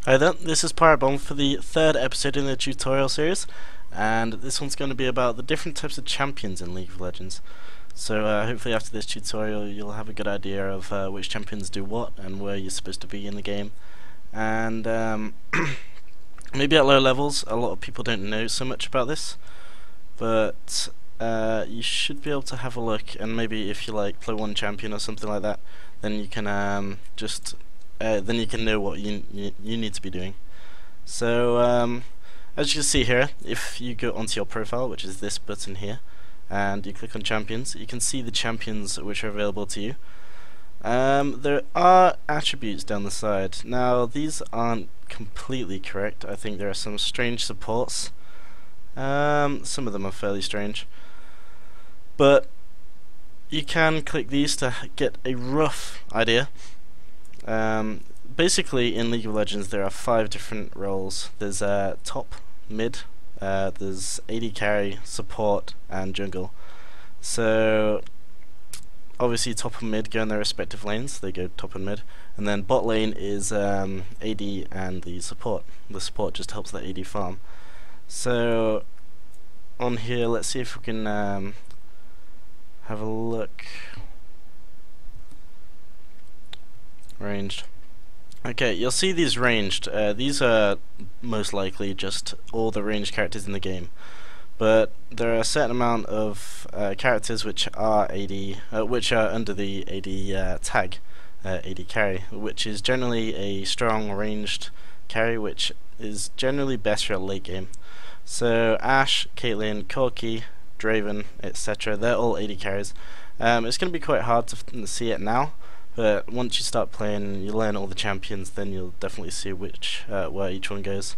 Hi there, this is Pyritebomblol for the third episode in the tutorial series, and this one's going to be about the different types of champions in League of Legends. So hopefully after this tutorial you'll have a good idea of which champions do what and where you're supposed to be in the game. And maybe at low levels a lot of people don't know so much about this, but you should be able to have a look, and maybe if you like play one champion or something like that, then you can then you can know what you need to be doing. So as you can see here, if you go onto your profile, which is this button here, and you click on champions, you can see the champions which are available to you. There are attributes down the side. Now these aren't completely correct. I think there are some strange supports. Some of them are fairly strange, but you can click these to get a rough idea. Basically in League of Legends there are 5 different roles. There's top, mid, there's AD carry, support and jungle. So obviously top and mid go in their respective lanes, they go top and mid, and then bot lane is AD and the support. The support just helps the AD farm. So on here, let's see if we can have a look. Ranged. Okay, you'll see these ranged. These are most likely just all the ranged characters in the game, but there are a certain amount of characters which are AD, which are under the AD tag, AD carry, which is generally a strong ranged carry, which is generally best for a late game. So Ashe, Caitlyn, Corki, Draven, etc. They're all AD carries. It's going to be quite hard to see it now, but once you start playing and you learn all the champions, then you'll definitely see which where each one goes.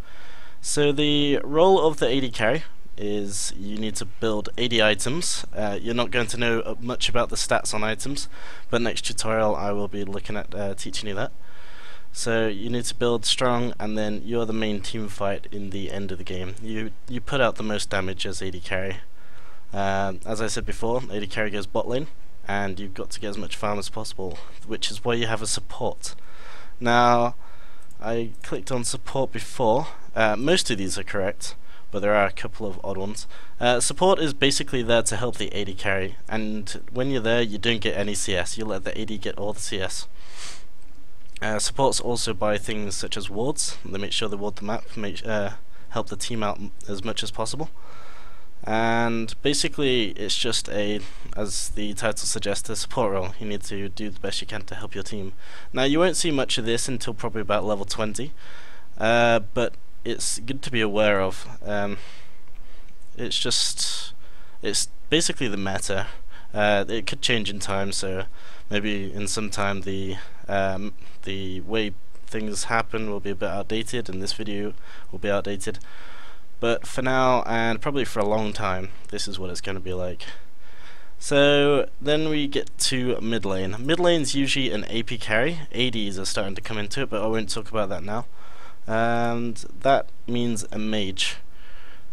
So the role of the AD carry is you need to build AD items. You're not going to know much about the stats on items, but next tutorial I will be looking at teaching you that. So you need to build strong, and then you're the main team fight in the end of the game. You put out the most damage as AD carry. As I said before, AD carry goes bot lane, and you've got to get as much farm as possible, which is why you have a support. Now, I clicked on support before. Most of these are correct, but there are a couple of odd ones. Support is basically there to help the AD carry, and when you're there you don't get any CS, you let the AD get all the CS. Supports also buy things such as wards. They make sure they ward the map, help the team out as much as possible. And basically it's just as the title suggests, a support role. You need to do the best you can to help your team. Now you won't see much of this until probably about level 20, but it's good to be aware of. It's basically the meta. It could change in time, so maybe in some time the way things happen will be a bit outdated, and this video will be outdated. But for now, and probably for a long time, this is what it's going to be like. So then we get to mid lane. Mid lane's usually an AP carry. ADs are starting to come into it, but I won't talk about that now. And that means a mage.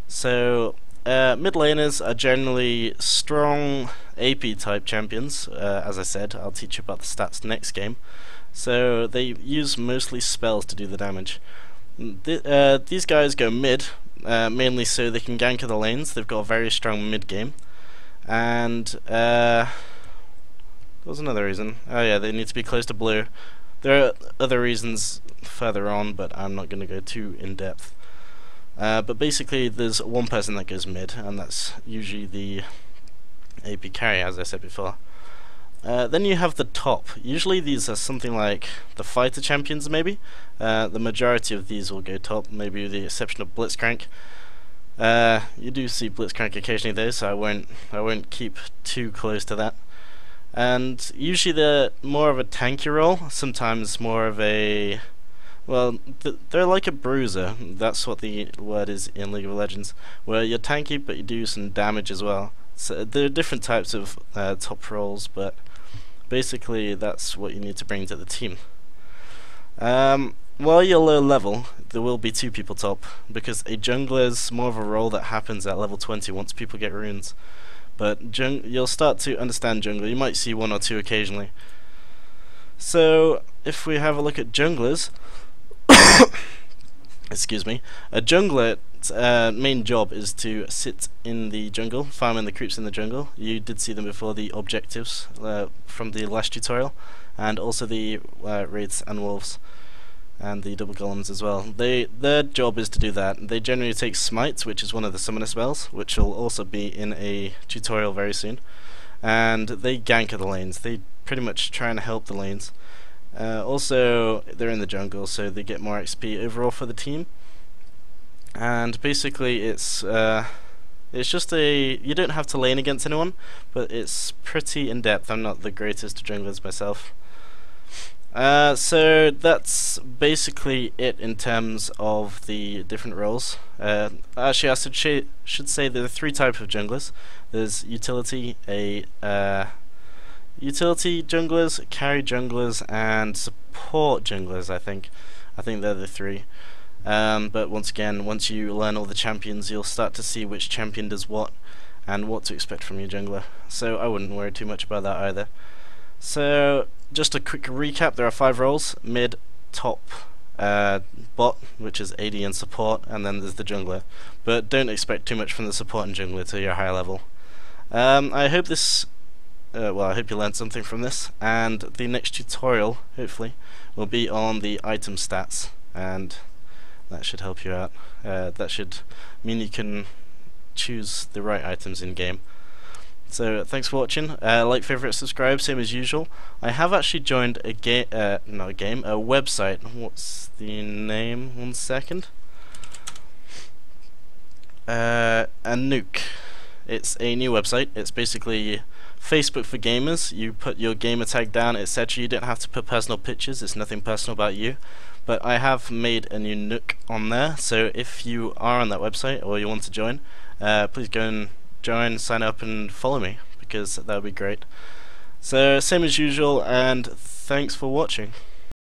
So mid laners are generally strong AP type champions. As I said, I'll teach you about the stats next game. So they use mostly spells to do the damage. These guys go mid, mainly so they can gank the lanes. They've got a very strong mid game, and there was another reason. Oh yeah, they need to be close to blue. There are other reasons further on, but I'm not going to go too in depth. But basically there's one person that goes mid, and that's usually the AP carry, as I said before. Then you have the top. Usually these are something like the fighter champions, maybe. The majority of these will go top, maybe with the exception of Blitzcrank. You do see Blitzcrank occasionally though, so I won't keep too close to that. And usually they're more of a tanky role, sometimes more of a... well, they're like a bruiser. That's what the word is in League of Legends, where you're tanky but you do some damage as well. So there are different types of top roles, but basically that's what you need to bring to the team. While you're low level, there will be 2 people top, because a jungler is more of a role that happens at level 20 once people get runes. But you'll start to understand jungler. You might see 1 or 2 occasionally. So if we have a look at junglers, Excuse me. A jungler's main job is to sit in the jungle, farming the creeps in the jungle. You did see them before, the objectives from the last tutorial, and also the wraiths and wolves, and the double golems as well. Their job is to do that. They generally take smites, which is one of the summoner spells, which will also be in a tutorial very soon. And they gank at the lanes. They pretty much try and help the lanes. Also, they're in the jungle, so they get more XP overall for the team. And basically, it's just you don't have to lane against anyone, but it's pretty in depth. I'm not the greatest junglers myself. So that's basically it in terms of the different roles. Actually, I should say there are 3 types of junglers. There's utility, utility junglers, carry junglers, and support junglers. I think they're the 3. But once again, once you learn all the champions, you'll start to see which champion does what and what to expect from your jungler. So I wouldn't worry too much about that either. So just a quick recap: there are 5 roles: mid, top, bot, which is AD and support, and then there's the jungler. But don't expect too much from the support and jungler till you're higher level. I hope this. I hope you learned something from this, and the next tutorial, hopefully, will be on the item stats, and that should help you out. That should mean you can choose the right items in game. So thanks for watching. Like, favorite, subscribe, same as usual. I have actually joined a a website. What's the name? 1 second. A nuke. It's a new website. It's basically Facebook for gamers. You put your gamer tag down, etc. You don't have to put personal pictures. It's nothing personal about you. But I have made a new nook on there. So if you are on that website or you want to join, please go and join, sign up, and follow me, because that would be great. So same as usual, and thanks for watching.